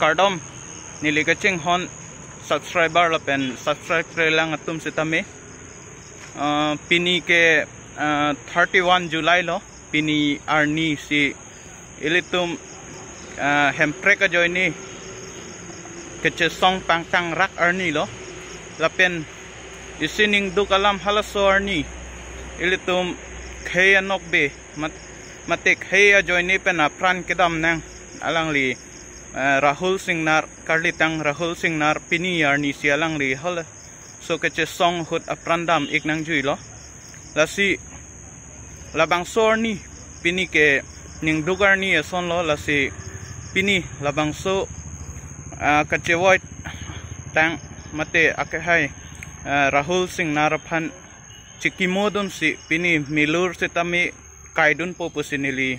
cardom nili kaching hon subscriber la pen subscribe kre lang atum sitame pini ke 31 July lo pini arni si ilitum hempre ka joini keche song pangtang rak arni lo la pen isining du kalam halaso arni ilitum khaya nokbe mate khaya joini pen apran kedam nang alang li Rahul Singnar Karlitang Rahul Singnar pini arni si alang li hal so keche song hut aprandam iknang jui lo lasi labang sor ni pini ke ning dugar ni son lo lasi pini labang so keche white tang mate akhai Rahul Singnar phan chikimodun si pini milur sitami kaidun popusinili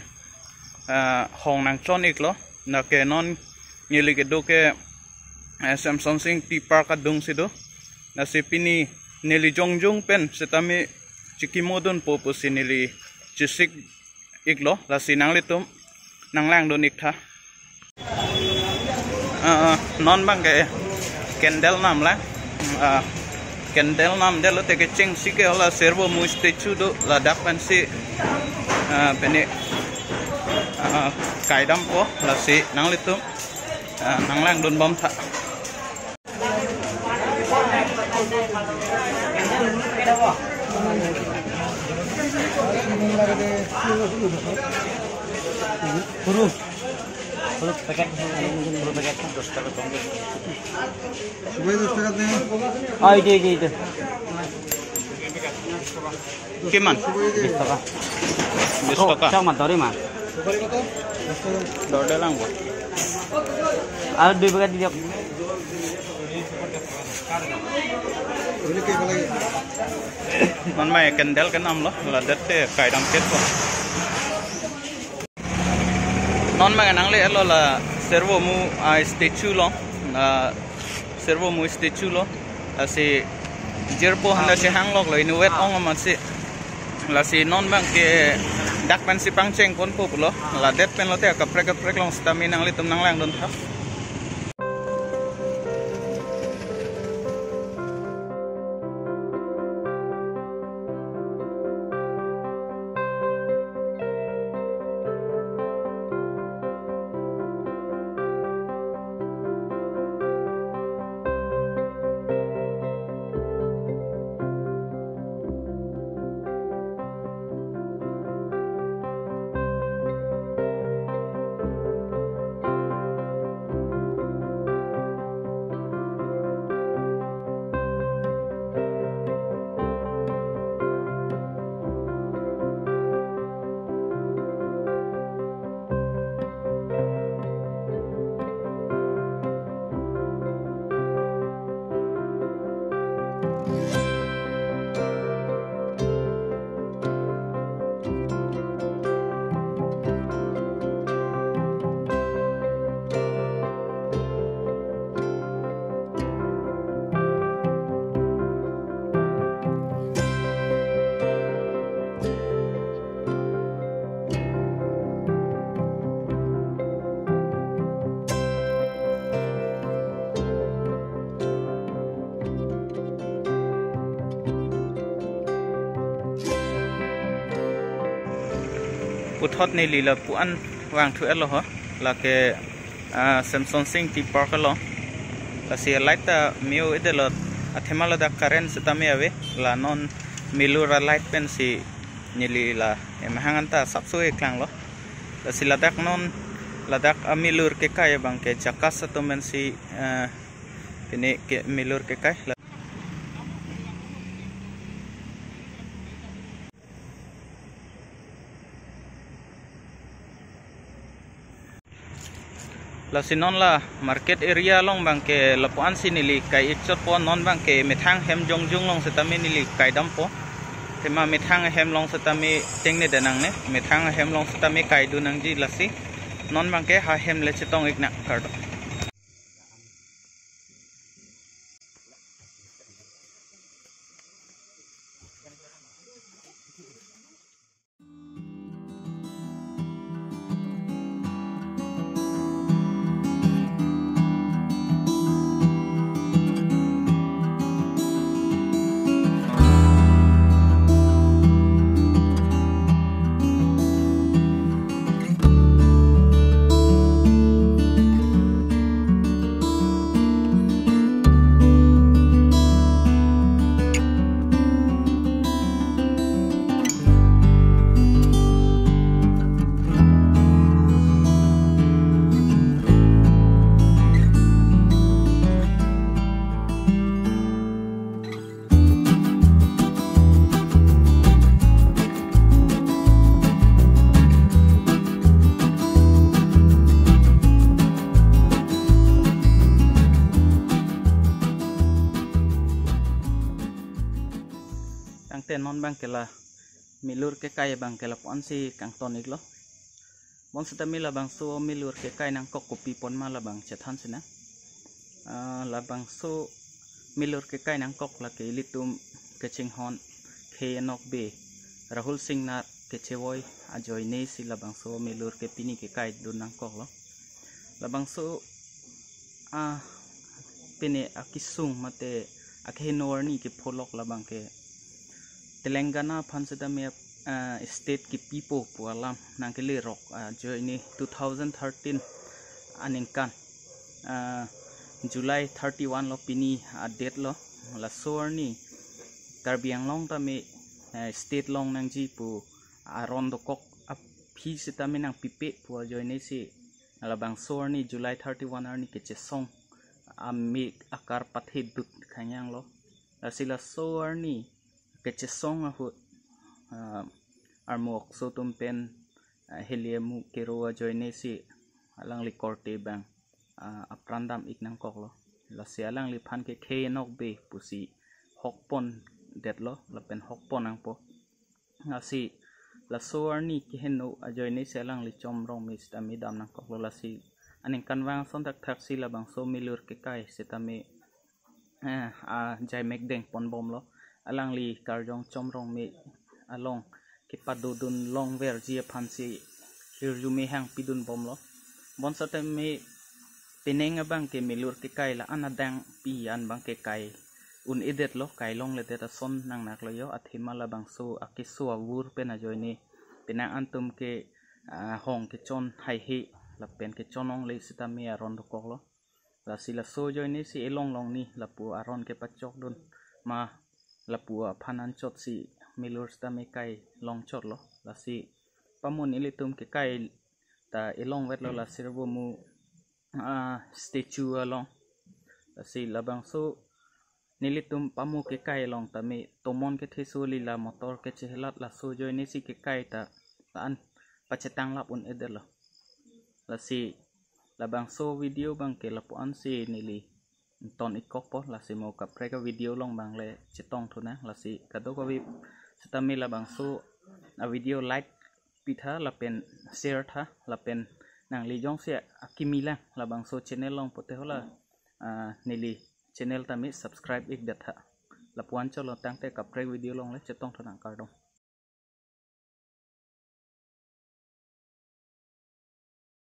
hong nang chon iklo na ke non nili ke do ke Samsung Sing ti park adung sido na si pini nili jongjong pen sitami chikimodun popusinili chisik iklo la sinang litum nanglang don ikha non bang ke candle nam la candle nam de lo te ke ching sike ola servo mu statue do la dak pan si pene kaidam po la si nang litum nanglang don bom tha Puro paket 10 টাকা কম সবাই 10 টাকা দেন itu kiman 20 টাকা 20 taka Cak matori mah dorde lang po ada 2 paket dia ini kayak lagi non mai candle ke nam lo la dette kaidam ket po non ma nang le lo la servo mu statue lo servo mu statue lo asi jerpo handa se hang lok lo inu wet ong ma si la si non ma ke dak pan si pangcheng kon po lo la det pen lo te ka prek long stamina nang le tum nang lang don tha puthot ni lila puan wang thu elo ho la ke Samsung Sing ti park lo la si light ta miu idelo athemala da current sitami ave la non milura light pen si nili la emhangan ta sapsu eklang lo la si ladak non ladak milur ke kai bang ke jakas to men si kene ke milur ke kai la sinon la market area long bang ke lapuan sinili kai ichot po non bang ke methang hem jongjung long setami nili kai dam po tema methang hem long setami tengne denang ne methang hem long setami kai du nang ji lasi non bang ke ha hem le chitong ikna kardo non bang kela milur ke kai bang kela pon si kang tonik lo bon sa tami la bang so milur ke kai nang kok kopi pon ma la bang chethan sina la bang so milur ke kai nang kok la ke litum ke ching hon ke nok be Rahul Singh na ke chewoi ajoy ne si la bang so milur ke pini ke kai dun nang kok lo la bang so pene akisung mate akhenor ni ke pholok la bang ke Telangana phansida me state ki pipo pualam nang ke le rok joy ni 2013 aningkan July 31 lo pini date lo la sor ni Karbi Anglong ta me state long nang ji pu aron do kok phi sita me nang pipe pu joy ni si la bang sor ni July 31 ar ni ke che song ami akar pathe dut khanyang lo la sila sor ni ke che song hu armok so tum pen heliamu ke ro joy ni si alang li korte bang aprandam iknang kok lo la se alang li phan ke khe nok be pusi hokpon det lo la pen hokpon ang po ngasi la sor ni ki heno ajoy ni se alang li chom rong mi sta mi dam nang kok lo la si aning kanwang son tak thak si la bang so milur ke kai setame jai mek deng pon bom lo alang li karjong chom rong mi along ki padudun long ver ji phan si hirjumi hang pidun bom lo bon sa me pineng bang ke milur ke kai la anadang pi an bang ke kai un edet lo kai long le ta son nang nak lo yo athima la bang so akisu awur pe na joy ni pinang antum ke hong ke chon hai hi la pen ke chonong le sitami aron do kok lo la sila so joy ni si elong long ni la pu aron ke pachok dun ma la pu phanan chot si milur stame kai long chot lo la si pamun ilitum ke kai ta elong wet lo la sirbo mu statue along la si labang so nilitum pamu ke kai long tame tomon ke thesu lila motor ke chehlat la so joy ni si ke kai ta an pachetang lap un edelo la si labang so video bang ke lapu an si nili ton ikok po la si mo ka preka video long bang le chetong thuna la si kado ko vi setami labang so a video like pitha la pen share tha la pen nang li jong se akimila labang so channel long pote hola nili channel tami subscribe ik datha lapuan cholo tang te ka prek video long le chetong thana kardong